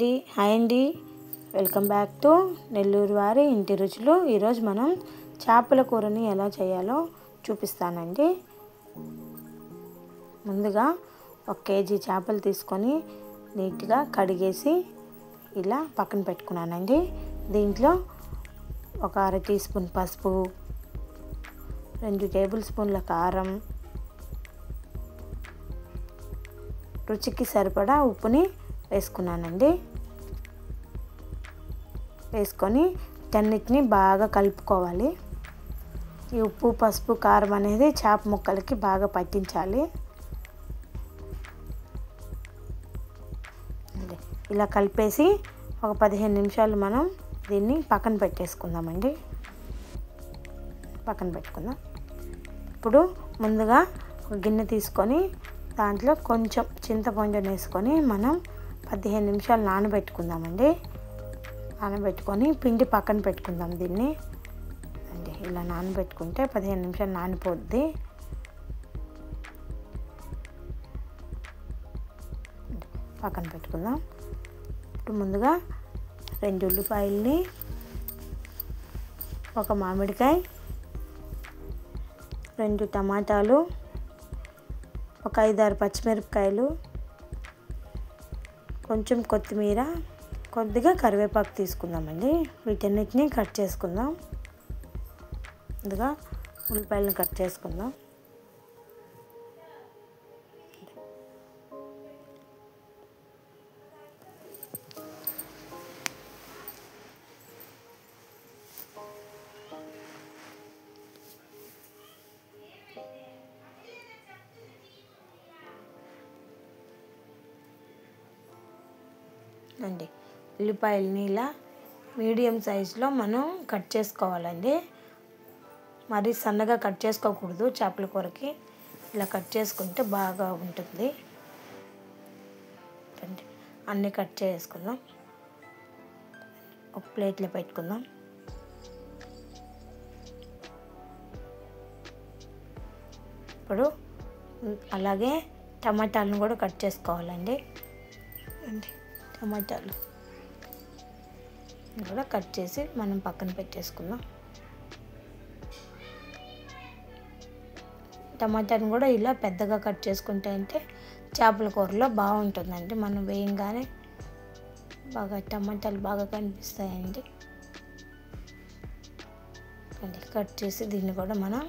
Hi అండి, welcome back to Nellore వారి ఇంటి రుచులు. ఈరోజు మనం చేపల కూరని ఎలా చేయాలో చూపిస్తానండి. ముందుగా 1 కేజీ చేపలు తీసుకొని నీట్గా కడిగేసి ఇలా పక్కన పెట్టుకున్నానండి. దీంట్లో ఒక 1/2 టీ స్పూన్ పసుపు, 2 టేబుల్ స్పూన్ల కారం, రుచికి సరిపడా ఉప్పుని వేసుకున్నానండి. వేసుకొని వీటన్నిటిని బాగా కలుపుకోవాలి. ఈ ఉప్పు, పసుపు, కారం అనేది చేప ముక్కలకి బాగా పట్టించాలి. ఇలా కలిపేసి ఒక 15 నిమిషాలు మనం దీన్ని పక్కన పెట్టేసుకుందామండి. పక్కన పెట్టుకుందాం. ఇప్పుడు ముందుగా ఒక గిన్నె తీసుకొని దాంట్లో కొంచెం చింతపండు వేసుకొని మనం 15 నిమిషాలు నానబెట్టుకుందామండి. నానబెట్టుకొని పిండి పక్కన పెట్టుకుందాం. దీన్ని అంటే ఇలా నానబెట్టుకుంటే 15 నిమిషాలు నానిపోద్ది. పక్కన పెట్టుకుందాం. ఇప్పుడు ముందుగా 2 ఉల్లిపాయలని, ఒక మామిడికాయ, 2 టమాటాలు, ఒక 5-6 పచ్చిమిరపకాయలు, కొంచెం కొత్తిమీర, కొద్దిగా కరివేపాకు తీసుకుందామండి. వీటన్నిటిని కట్ చేసుకుందాం. ముందుగా ఉల్లిపాయలను కట్ చేసుకుందాం. అండి ఉల్లిపాయలని ఇలా మీడియం సైజులో మనం కట్ చేసుకోవాలండి. మరీ సన్నగా కట్ చేసుకోకూడదు. చేపల కూరకి ఇలా కట్ చేసుకుంటే బాగా ఉంటుంది. అన్నీ కట్ చేసుకుందాం. ఒక ప్లేట్లో పెట్టుకుందాం. ఇప్పుడు అలాగే టమాటాలను కూడా కట్ చేసుకోవాలండి. టమాటాలు కూడా కట్ చేసి మనం పక్కన పెట్టేసుకుందాం. టమాటాను కూడా ఇలా పెద్దగా కట్ చేసుకుంటే అంటే చేపల కూరలో బాగుంటుందండి. మనం వేయంగానే బాగా టమాటాలు బాగా కనిపిస్తాయండి. కట్ చేసి దీన్ని కూడా మనం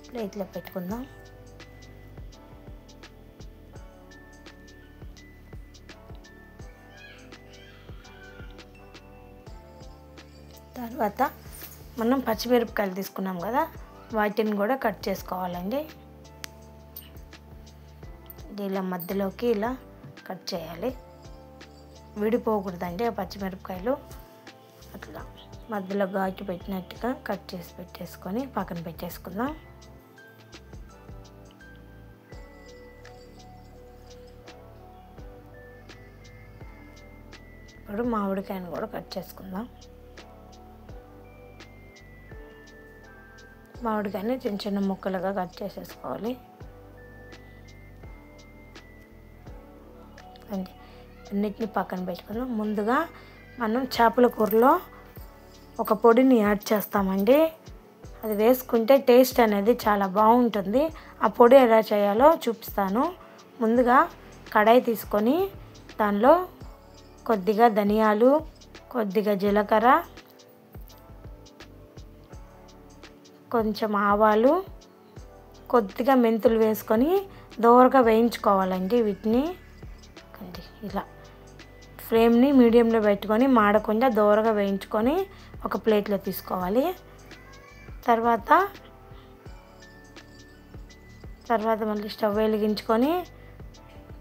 ప్లేట్లో పెట్టుకుందాం. తర్వాత మనం పచ్చిమిరపకాయలు తీసుకున్నాం కదా, వాటిని కూడా కట్ చేసుకోవాలండి. ఇలా మధ్యలోకి ఇలా కట్ చేయాలి. విడిపోకూడదండి ఆ పచ్చిమిరపకాయలు. అట్లా మధ్యలో ఘాటు పెట్టినట్టుగా కట్ చేసి పెట్టేసుకొని పక్కన పెట్టేసుకుందాం. ఇప్పుడు మామిడికాయను కూడా కట్ చేసుకుందాం. మామిడికాయని చిన్న చిన్న ముక్కలుగా కట్ చేసేసుకోవాలి. అండి అన్నిటిని పక్కన పెట్టుకుందాం. ముందుగా మనం చేపల కూరలో ఒక పొడిని యాడ్ చేస్తామండి. అది వేసుకుంటే టేస్ట్ అనేది చాలా బాగుంటుంది. ఆ పొడి ఎలా చేయాలో చూపిస్తాను. ముందుగా కడాయి తీసుకొని దానిలో కొద్దిగా ధనియాలు, కొద్దిగా జీలకర్ర, కొంచెం ఆవాలు, కొద్దిగా మెంతులు వేసుకొని దోరగా వేయించుకోవాలండి. వీటిని ఇలా ఫ్లేమ్ని మీడియంలో పెట్టుకొని మాడకుండా దోరగా వేయించుకొని ఒక ప్లేట్లో తీసుకోవాలి. తర్వాత మళ్ళీ స్టవ్ వెలిగించుకొని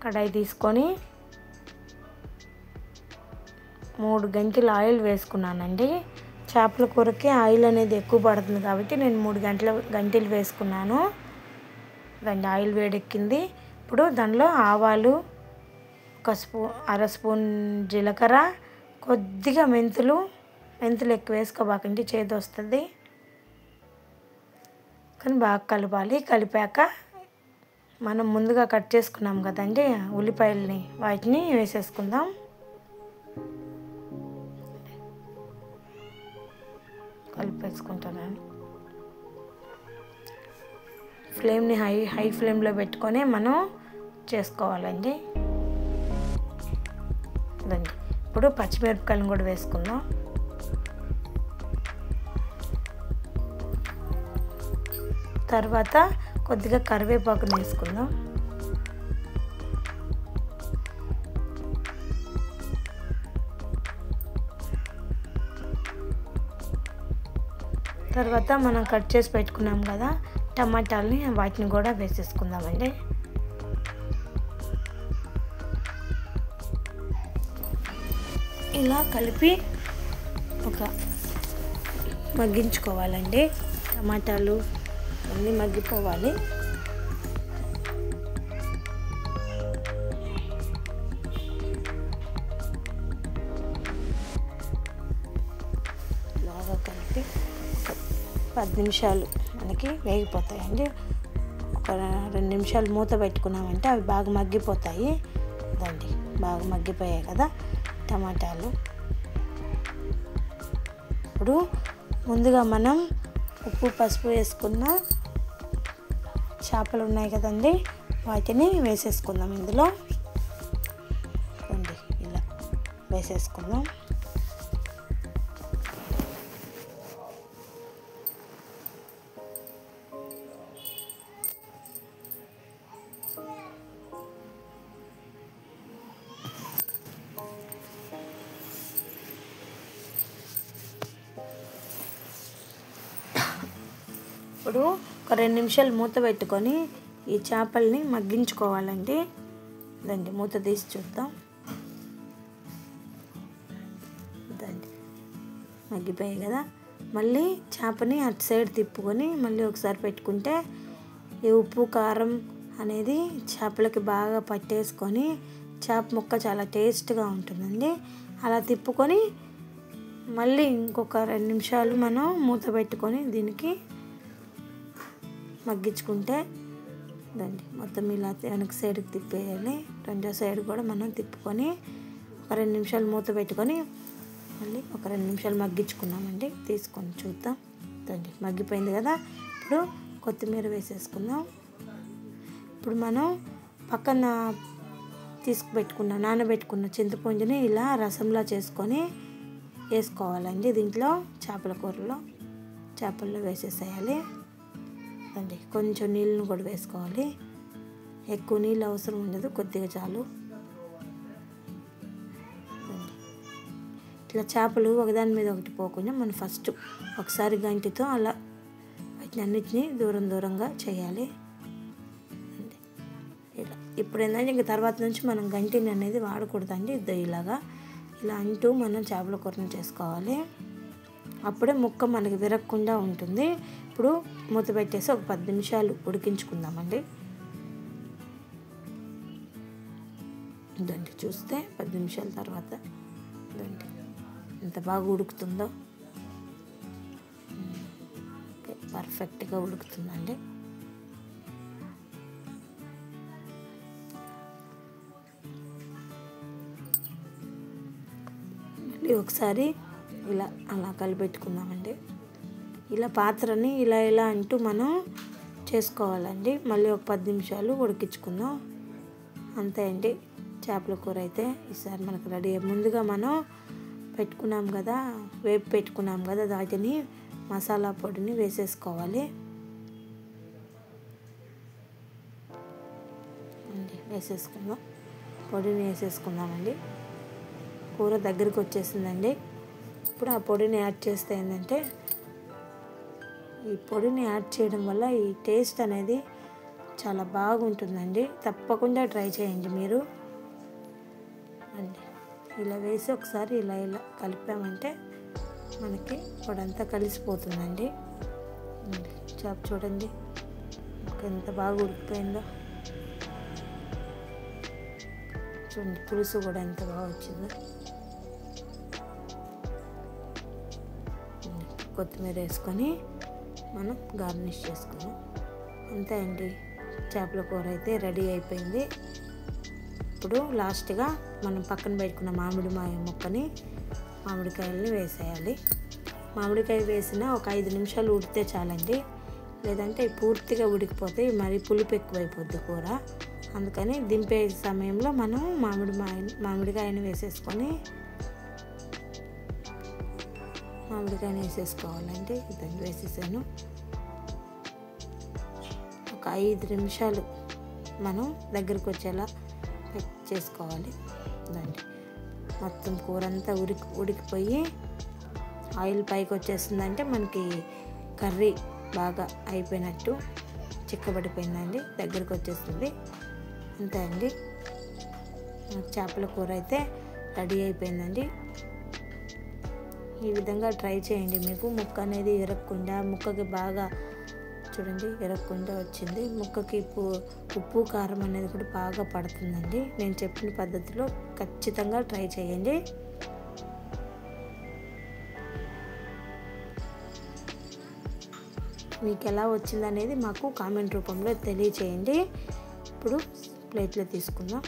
కడాయి తీసుకొని 3 గంటల ఆయిల్ వేసుకున్నానండి. చేపల కూరకి ఆయిల్ అనేది ఎక్కువ పడుతుంది కాబట్టి నేను 3 గంటలు వేసుకున్నాను. దాని ఆయిల్ వేడెక్కింది. ఇప్పుడు దానిలో ఆవాలు, ఒక అర స్పూన్ జీలకర్ర, కొద్దిగా మెంతులు ఎక్కువ వేసుకోబాకండి, చేదు వస్తుంది. కానీ బాగా కలపాలి. కలిపాక మనం ముందుగా కట్ చేసుకున్నాం కదండి ఉల్లిపాయల్ని, వాటిని వేసేసుకుందాం. కలిపేసుకుంటాను. ఫ్లేమ్ని హై ఫ్లేమ్లో పెట్టుకొని మనం చేసుకోవాలండి. అదండి. ఇప్పుడు పచ్చిమిరపకాయలను కూడా వేసుకుందాం. తర్వాత కొద్దిగా కరివేపాకుని వేసుకుందాం. తర్వాత మనం కట్ చేసి పెట్టుకున్నాం కదా టమాటాలని, వాటిని కూడా వేసేసుకుందామండి. ఇలా కలిపి మగ్గించుకోవాలండి. టమాటాలు అన్నీ మగ్గిపోవాలి. బాగా కలిపి 10 నిమిషాలు మనకి వేగిపోతాయండి. ఒక 2 నిమిషాలు మూత పెట్టుకున్నామంటే అవి బాగా మగ్గిపోతాయి. అదండి, బాగా మగ్గిపోయాయి కదా టమాటాలు. ఇప్పుడు ముందుగా మనం ఉప్పు పసుపు వేసుకున్న చేపలు ఉన్నాయి కదండి, వాటిని వేసేసుకుందాం. ఇందులో ఇలా వేసేసుకుందాం. ఇప్పుడు ఒక 2 నిమిషాలు మూత పెట్టుకొని ఈ చేపల్ని మగ్గించుకోవాలండి. ఇదండి, మూత తీసి చూద్దాం. ఇదండి, మగ్గిపోయాయి కదా. మళ్ళీ చేపని అటు సైడ్ తిప్పుకొని మళ్ళీ ఒకసారి పెట్టుకుంటే ఈ ఉప్పు కారం అనేది చేపలకి బాగా పట్టేసుకొని చేప ముక్క చాలా టేస్ట్గా ఉంటుందండి. అలా తిప్పుకొని మళ్ళీ ఇంకొక 2 నిమిషాలు మనం మూత పెట్టుకొని దీనికి మగ్గించుకుంటే దాన్ని మొత్తం ఇలా వెనక సైడ్కి తిప్పేయాలి. రెండో సైడ్ కూడా మనం తిప్పుకొని ఒక 2 నిమిషాలు మూత పెట్టుకొని మళ్ళీ ఒక 2 నిమిషాలు మగ్గించుకున్నామండి. తీసుకొని చూద్దాం. దాన్ని మగ్గిపోయింది కదా. ఇప్పుడు కొత్తిమీర వేసేసుకుందాం. ఇప్పుడు మనం పక్కన నానబెట్టుకున్న చింతపుంజుని ఇలా రసంలా చేసుకొని వేసుకోవాలండి. దీంట్లో చేపల్లో వేసేసేయాలి అండి. కొంచెం నీళ్ళను కూడా వేసుకోవాలి. ఎక్కువ నీళ్ళు అవసరం ఉండదు, కొద్దిగా చాలు. ఇట్లా చేపలు ఒకదాని మీద ఒకటి పోకుండా మనం ఫస్ట్ ఒకసారి గంటితో అలా వాటిని అన్నిటినీ దూరంగా చేయాలి. ఇలా ఇప్పుడు ఏంటంటే ఇంక తర్వాత నుంచి మనం గంటిని అనేది వాడకూడదండి. ఇలా అంటూ మనం చేపల కూరను చేసుకోవాలి. అప్పుడే ముక్క మనకి విరగకుండా ఉంటుంది. ఇప్పుడు మూత పెట్టేసి ఒక 10 నిమిషాలు ఉడికించుకుందామండి. ఇదండి, చూస్తే 10 నిమిషాల తర్వాత ఇదండి ఎంత బాగా ఉడుకుతుందో. పర్ఫెక్ట్గా ఉడుకుతుందండి. మళ్ళీ ఒకసారి అలా కలిపెట్టుకుందామండి. ఇలా పాత్రని ఇలా అంటూ మనం చేసుకోవాలండి. మళ్ళీ ఒక 10 నిమిషాలు ఉడికించుకుందాం. అంతే అండి, చేపల కూర అయితే ఈసారి మనకు రెడీ. ముందుగా మనం వేపు పెట్టుకున్నాం కదా వాటిని మసాలా పొడిని వేసేసుకోవాలి అండి. పొడిని వేసేసుకుందామండి. కూర దగ్గరికి వచ్చేసిందండి. ఇప్పుడు ఆ పొడిని యాడ్ చేస్తే ఏంటంటే, ఈ పొడిని యాడ్ చేయడం వల్ల ఈ టేస్ట్ అనేది చాలా బాగుంటుందండి. తప్పకుండా ట్రై చేయండి మీరు అండి. ఇలా వేసి ఒకసారి ఇలా కలిపామంటే మనకి పొడంతా కలిసిపోతుందండి. చేప చూడండి ఎంత బాగా ఉడికిపోయిందో. చూడండి, పులుసు కూడా ఎంత బాగా వచ్చిందో. కొత్తిమీర వేసుకొని మనం గార్నిష్ చేసుకున్నాం. అంతే అండి, చేపల కూర అయితే రెడీ అయిపోయింది. ఇప్పుడు లాస్ట్గా మనం పక్కన పెట్టుకున్న మామిడికాయలని వేసేయాలి. మామిడికాయ వేసిన ఒక 5 నిమిషాలు ఉడికితే చాలండి, లేదంటే పూర్తిగా ఉడికిపోతే మరి పులుపు ఎక్కువైపోద్ది కూర. అందుకని దింపే సమయంలో మనం మామిడికాయని వేసేసుకోవాలండి. దాన్ని వేసేసాను. ఒక 5 నిమిషాలు మనం దగ్గరికి వచ్చేలా చేసుకోవాలి. దాన్ని మొత్తం కూర అంతా ఉడికిపోయి ఆయిల్ పైకి వచ్చేస్తుందంటే మనకి కర్రీ బాగా అయిపోయినట్టు, చిక్కబడిపోయిందండి, దగ్గరికి వచ్చేస్తుంది. అంతే అండి, చేపల కూర అయితే రెడీ అయిపోయిందండి. ఈ విధంగా ట్రై చేయండి. మీకు ముక్క అనేది ఇరగకుండా, ముక్కకి బాగా చూడండి ఇరగకుండా వచ్చింది. ముక్కకి ఉప్పు కారం అనేది కూడా బాగా పడుతుందండి. నేను చెప్పిన పద్ధతిలో ఖచ్చితంగా ట్రై చేయండి. మీకు ఎలా వచ్చిందనేది మాకు కామెంట్ రూపంలో తెలియచేయండి. ఇప్పుడు ప్లేట్లో తీసుకుందాం.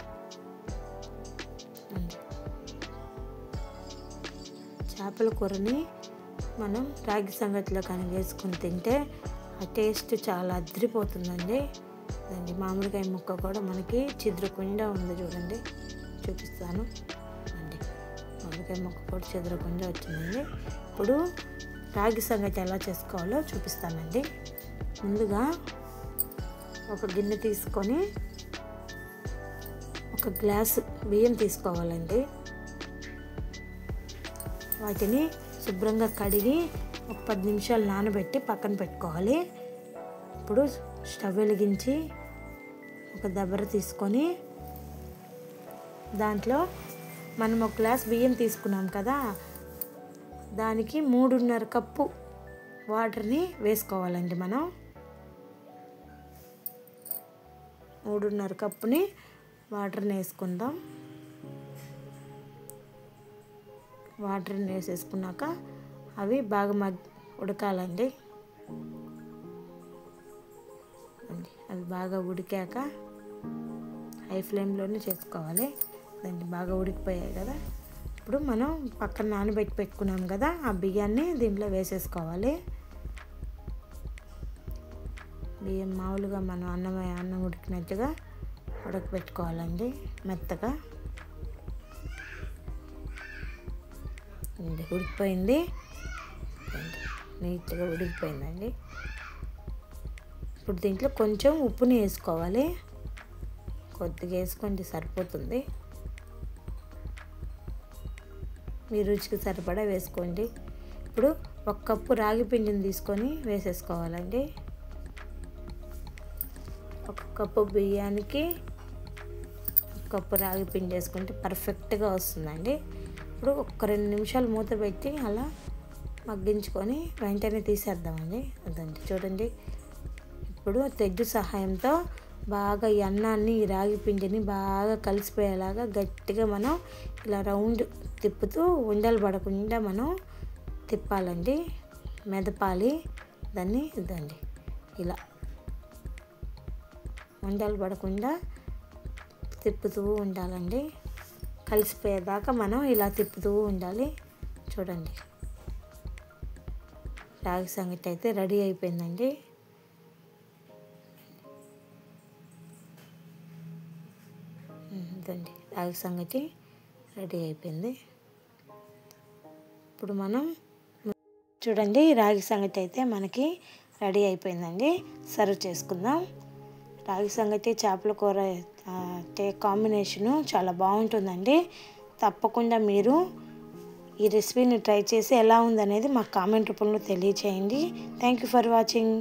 చేపల కూరని మనం రాగి సంగటిలో కానీ వేసుకొని తింటే ఆ టేస్ట్ చాలా అదిరిపోతుందండి. దాన్ని మామిడికాయ ముక్క కూడా మనకి చెదరకుండా ఉంది, చూడండి చూపిస్తాను అండి. మామిడికాయ ముక్క కూడా చెదరకుండా వచ్చిందండి. ఇప్పుడు రాగి సంగటి ఎలా చేసుకోవాలో చూపిస్తానండి. ముందుగా ఒక గిన్నె తీసుకొని ఒక గ్లాసు బియ్యం తీసుకోవాలండి. వాటిని శుభ్రంగా కడిగి ఒక 10 నిమిషాలు నానబెట్టి పక్కన పెట్టుకోవాలి. ఇప్పుడు స్టవ్ వెలిగించి ఒక దబర తీసుకొని దాంట్లో మనం ఒక గ్లాస్ బియ్యం తీసుకున్నాం కదా, దానికి 3.5 కప్పు వాటర్ని వేసుకోవాలండి. మనం 3.5 కప్పుని వాటర్ని వేసుకుందాం. వాటర్ని వేసేసుకున్నాక అవి బాగా ఉడకాలండి. అవి బాగా ఉడికాక హై ఫ్లేమ్లోనే చేసుకోవాలి. దాన్ని బాగా ఉడికిపోయాయి కదా, ఇప్పుడు మనం పక్కన నానబెట్టి పెట్టుకున్నాం కదా, ఆ బియ్యాన్ని దీంట్లో వేసేసుకోవాలి. బియ్యం మామూలుగా మనం అన్నం ఉడికినట్టుగా ఉడకబెట్టుకోవాలండి, మెత్తగా. ఉడికిపోయింది, నీట్గా ఉడికిపోయిందండి. ఇప్పుడు దీంట్లో కొంచెం ఉప్పుని వేసుకోవాలి. కొద్దిగా వేసుకోండి, సరిపోతుంది. మీ రుచికి సరిపడా వేసుకోండి. ఇప్పుడు 1 కప్పు రాగి పిండిని తీసుకొని వేసేసుకోవాలండి. 1 కప్పు బియ్యానికి 1 కప్పు రాగి పిండి వేసుకుంటే పర్ఫెక్ట్గా వస్తుందండి. ఇప్పుడు ఒక 2 నిమిషాలు మూత పెట్టి అలా మగ్గించుకొని వెంటనే తీసేద్దామండి. అదండి చూడండి. ఇప్పుడు తెడ్డు సహాయంతో బాగా ఈ అన్నాన్ని, ఈ రాగి పిండిని బాగా కలిసిపోయేలాగా గట్టిగా మనం ఇలా రౌండ్ తిప్పుతూ ఉండలు పడకుండా మనం తిప్పాలండి, మెదపాలి దాన్ని. ఇదండి ఇలా ఉండలు పడకుండా తిప్పుతూ ఉండాలండి. కలిసిపోయేదాకా మనం ఇలా తిప్పుతూ ఉండాలి. చూడండి, రాగి సంగటి అయితే రెడీ అయిపోయిందండి. ఇదండి రాగి సంగటి రెడీ అయిపోయింది. ఇప్పుడు మనం చూడండి, రాగి సంగటి అయితే మనకి రెడీ అయిపోయిందండి. సర్వ్ చేసుకుందాం. రాగి సంగటి చేపల కూర కాంబినేషను చాలా బాగుంటుందండి. తప్పకుండా మీరు ఈ రెసిపీని ట్రై చేసి ఎలా ఉందనేది మాకు కామెంట్ రూపంలో తెలియచేయండి. Thank you for watching.